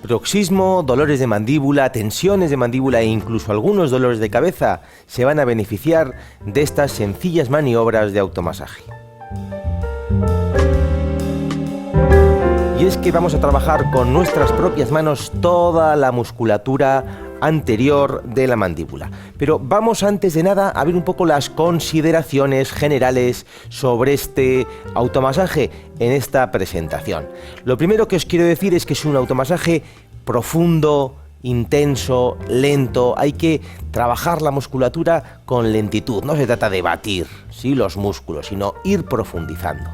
Bruxismo, dolores de mandíbula, tensiones de mandíbula e incluso algunos dolores de cabeza se van a beneficiar de estas sencillas maniobras de automasaje. Y es que vamos a trabajar con nuestras propias manos toda la musculatura anterior de la mandíbula. Pero vamos antes de nada a ver un poco las consideraciones generales sobre este automasaje en esta presentación. Lo primero que os quiero decir es que es un automasaje profundo, intenso, lento. Hay que trabajar la musculatura con lentitud. No se trata de batir, ¿sí?, los músculos, sino ir profundizando.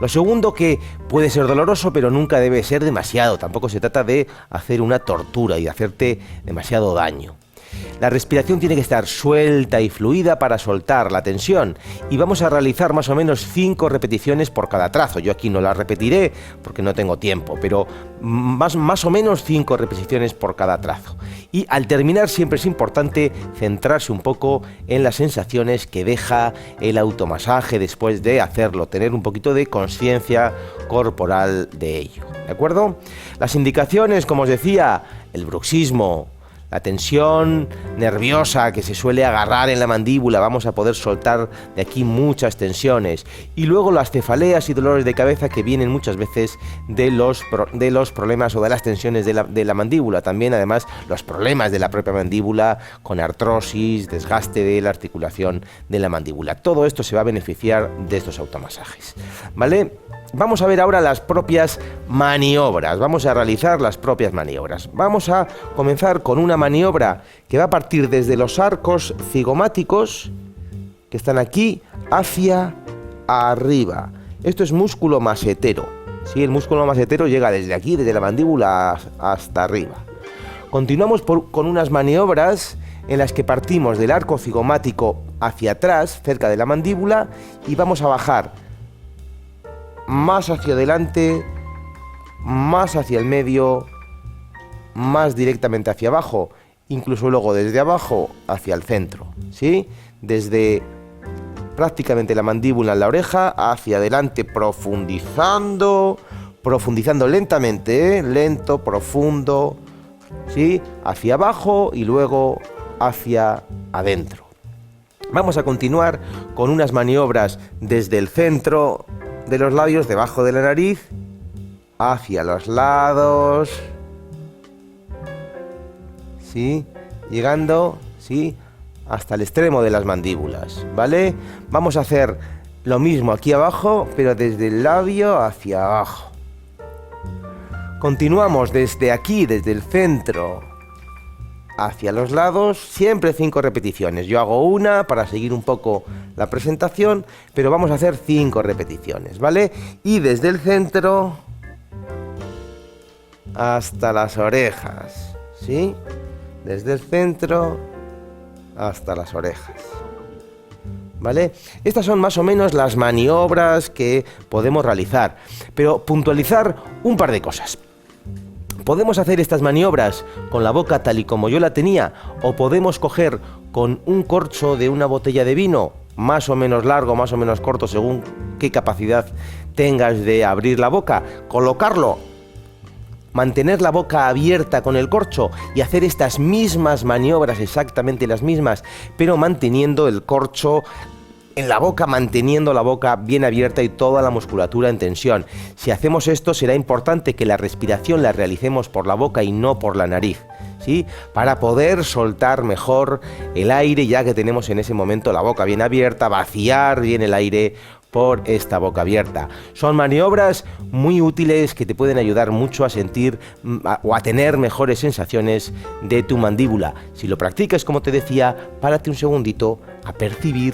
Lo segundo, que puede ser doloroso, pero nunca debe ser demasiado. Tampoco se trata de hacer una tortura y de hacerte demasiado daño. La respiración tiene que estar suelta y fluida para soltar la tensión, y vamos a realizar más o menos 5 repeticiones por cada trazo. Yo aquí no las repetiré porque no tengo tiempo, pero más o menos 5 repeticiones por cada trazo. Y al terminar siempre es importante centrarse un poco en las sensaciones que deja el automasaje después de hacerlo, tener un poquito de conciencia corporal de ello, ¿de acuerdo? Las indicaciones, como os decía, el bruxismo, la tensión nerviosa que se suele agarrar en la mandíbula, vamos a poder soltar de aquí muchas tensiones. Y luego las cefaleas y dolores de cabeza que vienen muchas veces de los problemas o de las tensiones de la mandíbula. También, además, los problemas de la propia mandíbula con artrosis, desgaste de la articulación de la mandíbula. Todo esto se va a beneficiar de estos automasajes, ¿vale? Vamos a ver ahora las propias maniobras. Vamos a realizar las propias maniobras. Vamos a comenzar con una maniobra que va a partir desde los arcos cigomáticos, que están aquí, hacia arriba. Esto es músculo masetero, ¿sí? El músculo masetero llega desde aquí, desde la mandíbula hasta arriba. Continuamos con unas maniobras en las que partimos del arco cigomático hacia atrás, cerca de la mandíbula, y vamos a bajar más hacia adelante, más hacia el medio, más directamente hacia abajo, incluso luego desde abajo hacia el centro, ¿sí? Desde prácticamente la mandíbula en la oreja hacia adelante, profundizando lentamente, lento, profundo, ¿sí? Hacia abajo y luego hacia adentro. Vamos a continuar con unas maniobras desde el centro de los labios, debajo de la nariz, hacia los lados, ¿sí? Llegando, ¿sí?, hasta el extremo de las mandíbulas, ¿vale? Vamos a hacer lo mismo aquí abajo, pero desde el labio hacia abajo. Continuamos desde aquí, desde el centro hacia los lados, siempre 5 repeticiones. Yo hago una para seguir un poco la presentación, pero vamos a hacer 5 repeticiones, ¿vale? Y desde el centro hasta las orejas, ¿sí? Desde el centro hasta las orejas, ¿vale? Estas son más o menos las maniobras que podemos realizar, pero puntualizar un par de cosas. Podemos hacer estas maniobras con la boca tal y como yo la tenía, o podemos coger con un corcho de una botella de vino, más o menos largo, más o menos corto, según qué capacidad tengas de abrir la boca, colocarlo, mantener la boca abierta con el corcho y hacer estas mismas maniobras, exactamente las mismas, pero manteniendo el corcho en la boca, manteniendo la boca bien abierta y toda la musculatura en tensión. Si hacemos esto, será importante que la respiración la realicemos por la boca y no por la nariz, ¿sí? Para poder soltar mejor el aire, ya que tenemos en ese momento la boca bien abierta, vaciar bien el aire por esta boca abierta. Son maniobras muy útiles que te pueden ayudar mucho a sentir o a tener mejores sensaciones de tu mandíbula. Si lo practicas, como te decía, párate un segundito a percibir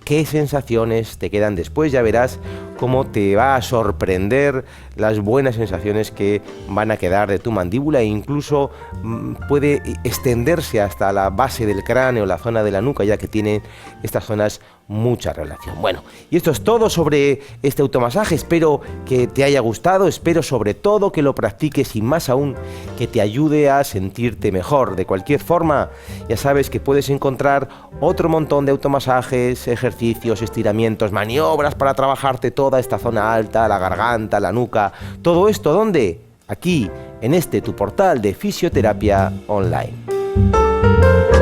qué sensaciones te quedan después. Ya verás cómo te va a sorprender las buenas sensaciones que van a quedar de tu mandíbula, e incluso puede extenderse hasta la base del cráneo, la zona de la nuca, ya que tiene estas zonas mucha relación. Bueno, y esto es todo sobre este automasaje. Espero que te haya gustado, espero sobre todo que lo practiques y más aún que te ayude a sentirte mejor. De cualquier forma, ya sabes que puedes encontrar otro montón de automasajes, ejercicios, estiramientos, maniobras para trabajarte toda esta zona alta, la garganta, la nuca. Todo esto, ¿dónde? aquí en este tu portal de fisioterapia online.